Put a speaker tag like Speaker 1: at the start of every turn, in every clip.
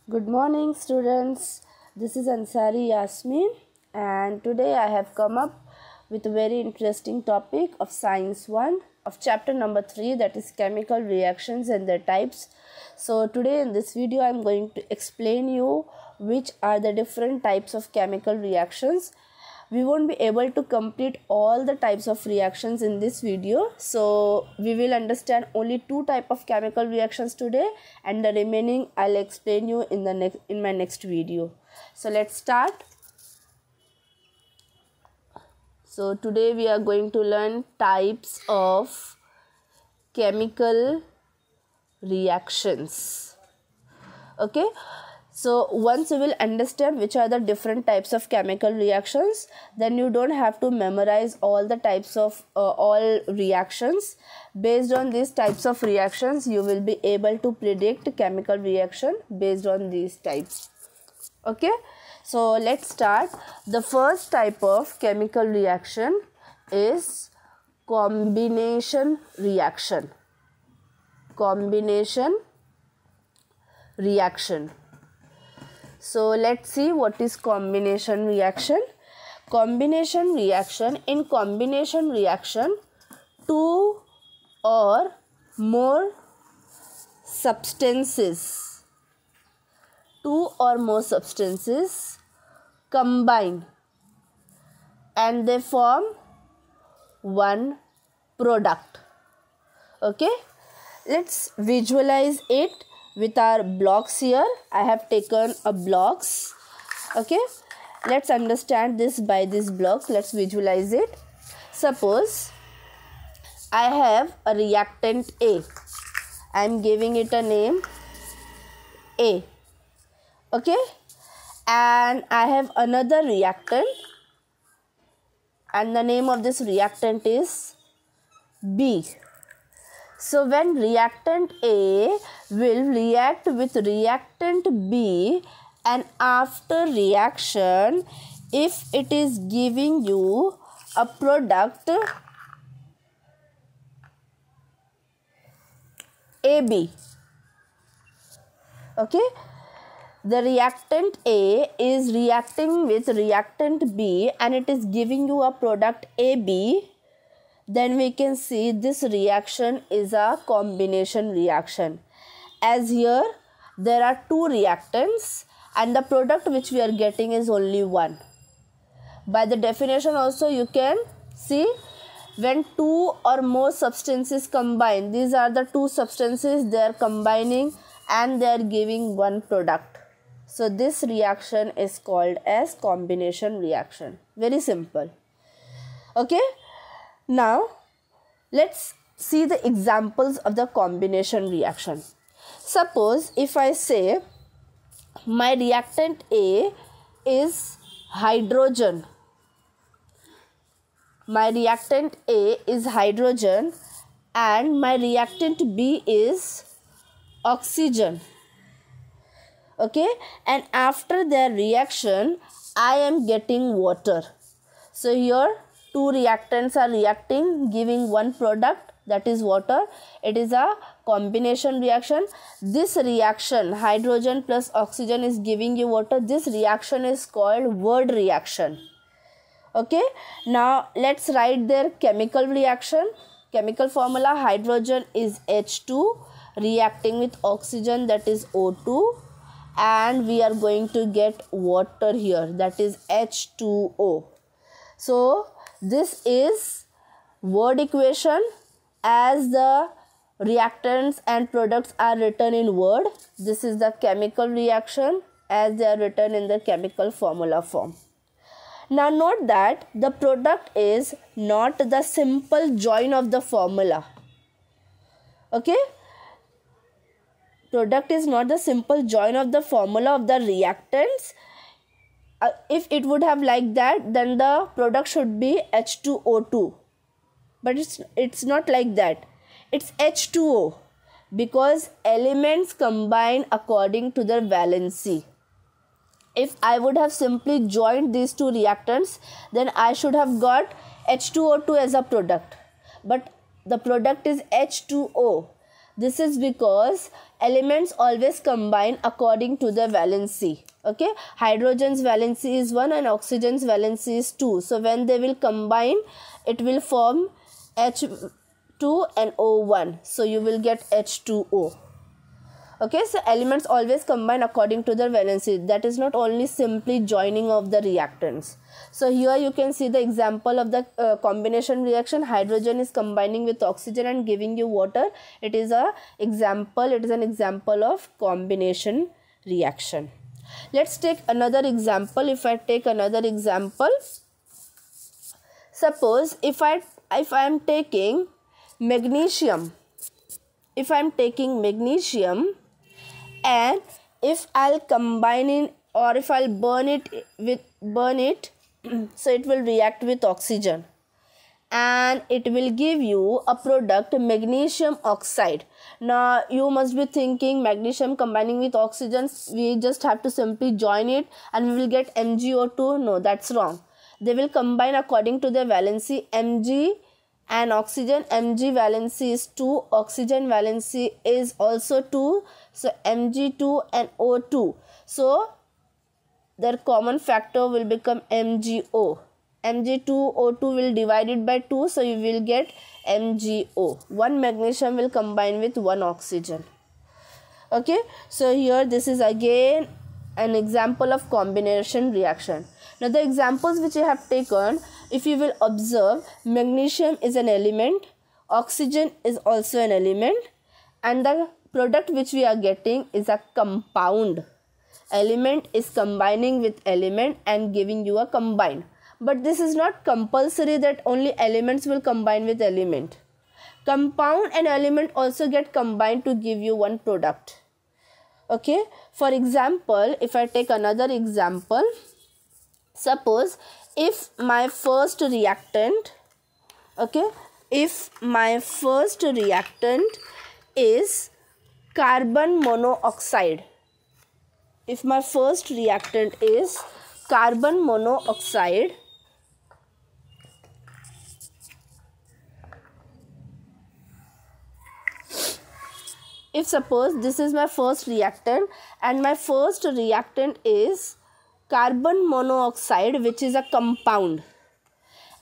Speaker 1: Good morning, students. This is Ansari Yasmin, and today I have come up with a very interesting topic of Science 1 of chapter number 3, that is chemical reactions and their types. So today in this video I am going to explain you which are the different types of chemical reactions. We won't be able to complete all the types of reactions in this video, so we will understand only two type of chemical reactions today, and the remaining I'll explain you in my next video. So let's start. So today we are going to learn types of chemical reactions. Okay, so once you will understand which are the different types of chemical reactions, then you don't have to memorize all the types of all reactions. Based on these types of reactions, you will be able to predict chemical reaction based on these types. Okay, so let's start. The first type of chemical reaction is combination reaction. Combination reaction. So let's see what is combination reaction. Combination reaction. In combination reaction, two or more substances combine and they form one product. Okay, let's visualize it with our blocks here. I have taken a blocks. Okay, let's understand this by this block. Let's visualize it. Suppose I have a reactant A. I am giving it a name A. Okay, and I have another reactant, and the name of this reactant is B. So when reactant A will react with reactant B, and after reaction, if it is giving you a product AB, okay, the reactant A is reacting with reactant B and it is giving you a product AB, then we can see this reaction is a combination reaction. As here there are two reactants and the product which we are getting is only one. By the definition also you can see, when two or more substances combine, these are the two substances, they are combining and they are giving one product. So this reaction is called as combination reaction. Very simple. Okay, now let's see the examples of the combination reaction. Suppose if I say my reactant A is hydrogen. My reactant A is hydrogen and my reactant B is oxygen. Okay, and after their reaction I am getting water. So here two reactants are reacting, giving one product, that is water. It is a combination reaction. This reaction, hydrogen plus oxygen, is giving you water. This reaction is called word reaction. Okay, now let's write their chemical reaction. Chemical formula: hydrogen is H2 reacting with oxygen, that is O2, and we are going to get water here, that is H2O. So this is word equation. As the reactants and products are written in word, this is the chemical reaction as they are written in the chemical formula form. Now note that the product is not the simple join of the formula. Okay, product is not the simple join of the formula of the reactants. If it would have like that, then the product should be H2O2, but it's not like that. It's H2O because elements combine according to their valency. If I would have simply joined these two reactants, then I should have got H2O2 as a product, but the product is H2O. This is because elements always combine according to their valency. Okay, hydrogen's valency is 1 and oxygen's valency is 2. So when they will combine, it will form H2 and O1. So you will get H2O. Okay, so elements always combine according to their valency. That is not only simply joining of the reactants. So here you can see the example of the combination reaction. Hydrogen is combining with oxygen and giving you water. It is an example of combination reaction. Let's take another example. If I take another example, suppose if I am taking magnesium, and if I'll combine it or if I'll burn it, so it will react with oxygen and it will give you a product, magnesium oxide. Now you must be thinking, magnesium combining with oxygen, we just have to simply join it and we will get MgO2. No, that's wrong. They will combine according to their valency. Mg and oxygen, Mg valency is 2, oxygen valency is also 2, so Mg2 and O2. So their common factor will become MgO. Mg2O2 will divide it by 2, so you will get MgO. One magnesium will combine with one oxygen. Okay, so here this is again an example of combination reaction. Now the examples which I have taken, if you will observe, magnesium is an element, oxygen is also an element, and the product which we are getting is a compound. Element is combining with element and giving you a combined. But this is not compulsory that only elements will combine with element. Compound and element also get combined to give you one product. Okay, for example, if I take another example, suppose if my first reactant, is carbon monoxide. If my first reactant is carbon monoxide, if suppose this is my first reactant and my first reactant is carbon monoxide, which is a compound,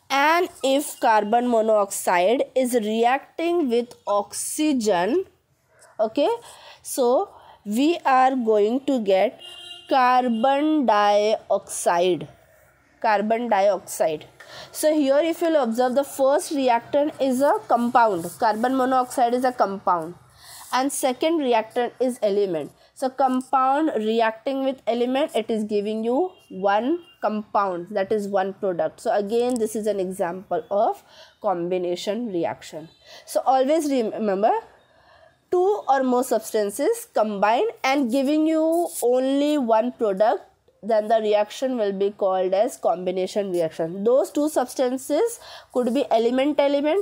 Speaker 1: and if carbon monoxide is reacting with oxygen, okay, so we are going to get carbon dioxide. So here if you will observe, the first reactant is a compound, carbon monoxide is a compound, and second reactant is element. So compound reacting with element, it is giving you one compound, that is one product. So again this is an example of combination reaction. So always remember, two or more substances combine and giving you only one product, then the reaction will be called as combination reaction. Those two substances could be element,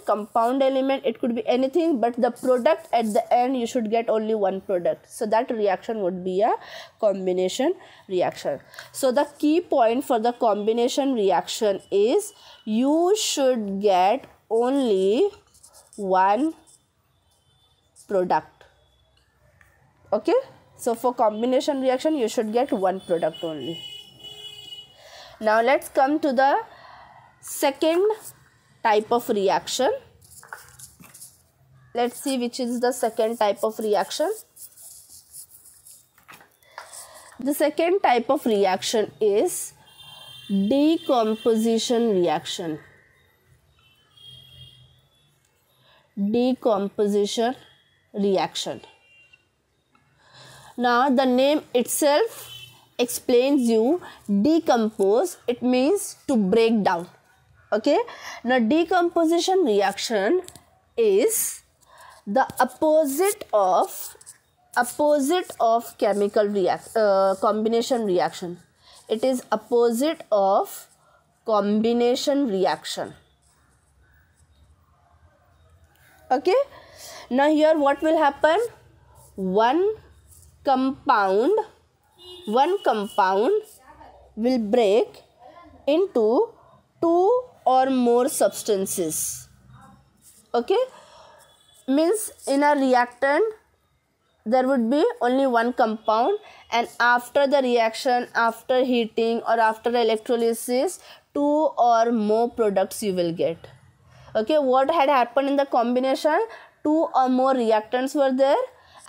Speaker 1: compound element, it could be anything, but the product at the end you should get only one product. So that reaction would be a combination reaction. So the key point for the combination reaction is you should get only one product. Okay, so for combination reaction you should get one product only. Now let's come to the second type of reaction. Let's see which is the second type of reaction. The second type of reaction is decomposition reaction. Decomposition reaction. Now the name itself explains you decompose, it means to break down. Okay, now decomposition reaction is the opposite of chemical combination reaction. It is opposite of combination reaction. Okay, now here what will happen? One compound will break into two or more substances. Okay, means in a reactant there would be only one compound, and after the reaction, after heating or after electrolysis, 2 or more products you will get. Okay, what had happened in the combination? 2 or more reactants were there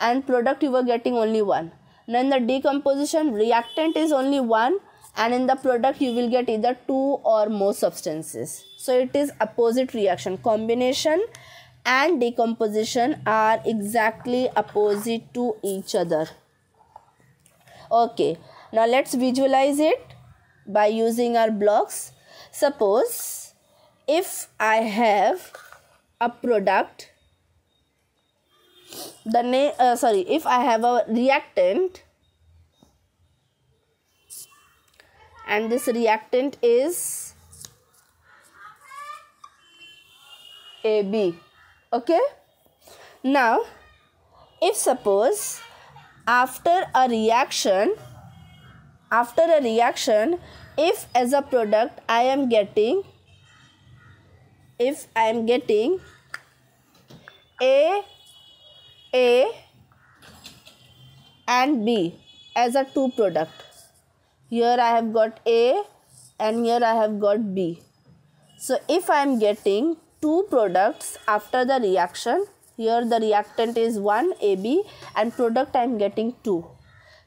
Speaker 1: and product you were getting only one. Now in the decomposition, reactant is only one and in the product you will get either 2 or more substances. So it is opposite reaction. Combination and decomposition are exactly opposite to each other. Okay, now let's visualize it by using our blocks. Suppose if I have a product, if I have a reactant and this reactant is AB. Okay, now if suppose after a reaction, if as a product I am getting A and B as a two product, here I have got A and here I have got B. So if I am getting two products after the reaction, here the reactant is 1 AB and product I am getting 2.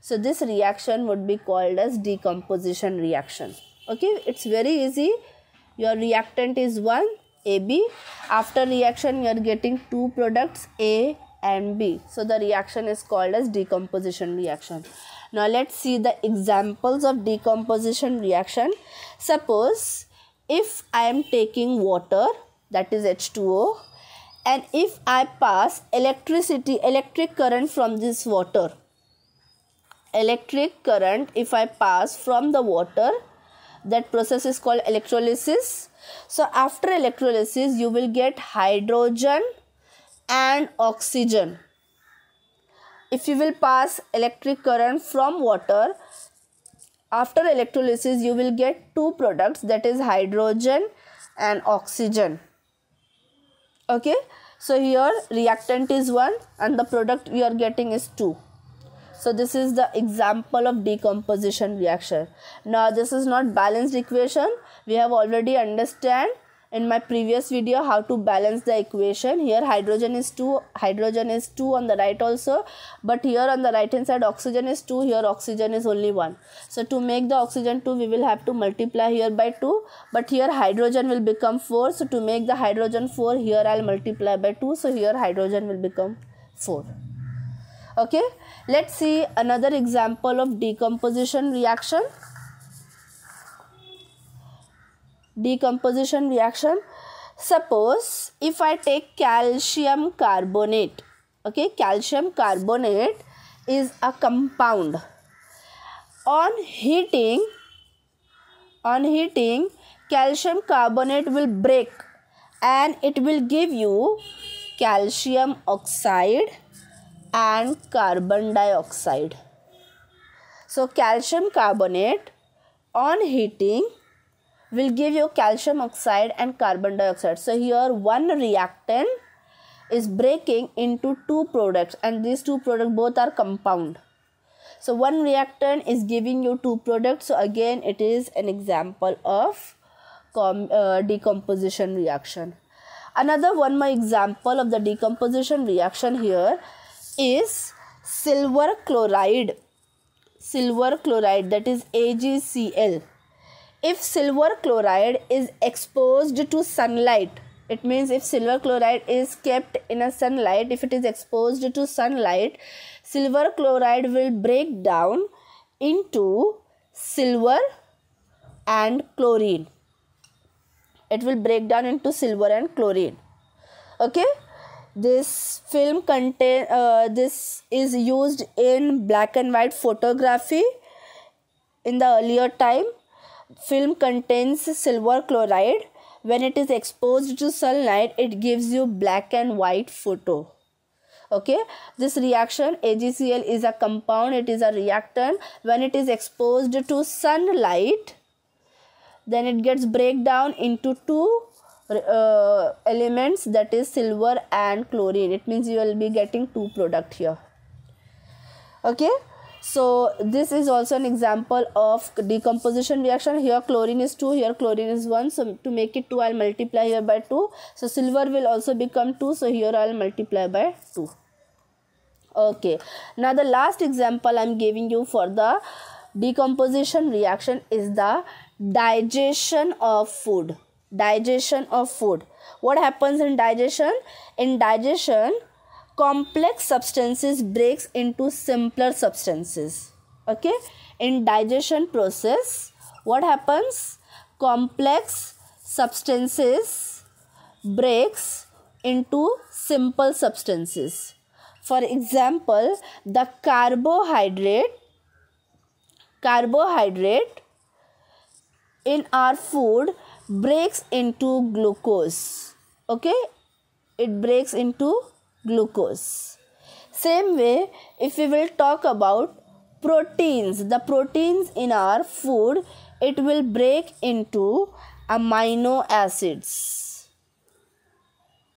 Speaker 1: So this reaction would be called as decomposition reaction. Okay, it's very easy. Your reactant is 1 AB. After reaction you are getting two products A and B. So the reaction is called as decomposition reaction. Now let's see the examples of decomposition reaction. Suppose if I am taking water, that is H2O, and if I pass electric current from this water, if I pass from the water, that process is called electrolysis. So after electrolysis you will get hydrogen and oxygen. If you will pass electric current from water, after electrolysis you will get two products, that is hydrogen and oxygen. Okay, so here reactant is 1 and the product you are getting is 2. So this is the example of decomposition reaction. Now this is not balanced equation. We have already understand in my previous video how to balance the equation. Here hydrogen is 2 on the right also, but here on the right hand side oxygen is 2, here oxygen is only 1. So to make the oxygen 2 we will have to multiply here by 2, but here hydrogen will become 4. So to make the hydrogen 4, here I will multiply by 2. So here hydrogen will become 4. Okay, let's see another example of decomposition reaction. Decomposition reaction. Suppose if I take calcium carbonate. Okay, calcium carbonate is a compound. On heating, calcium carbonate will break and it will give you calcium oxide and carbon dioxide. So calcium carbonate on heating will give you calcium oxide and carbon dioxide. So here one reactant is breaking into two products and these two products both are compound. So one reactant is giving you two products. So again it is an example of decomposition reaction. Another one more example of the decomposition reaction here is silver chloride, that is AgCl. If silver chloride is exposed to sunlight, it means if silver chloride is kept in a sunlight, if it is exposed to sunlight, silver chloride will break down into silver and chlorine. It will break down into silver and chlorine. Okay, this film this is used in black and white photography. In the earlier time, film contains silver chloride. When it is exposed to sunlight, it gives you black and white photo. Okay, this reaction AgCl is a compound, it is a reactant. When it is exposed to sunlight, then it gets break down into two elements, that is silver and chlorine. It means you will be getting two product here. Okay, so this is also an example of decomposition reaction. Here chlorine is 2, here chlorine is 1. So to make it 2, I'll multiply here by 2. So silver will also become 2. So here I'll multiply by 2. Okay, now the last example I'm giving you for the decomposition reaction is the digestion of food. Digestion of food. What happens in digestion? In digestion, complex substances breaks into simpler substances. Okay, in digestion process, what happens? Complex substances breaks into simple substances. For example, the carbohydrate in our food breaks into glucose. Okay, it breaks into glucose. Same way, if we will talk about proteins, the proteins in our food, it will break into amino acids.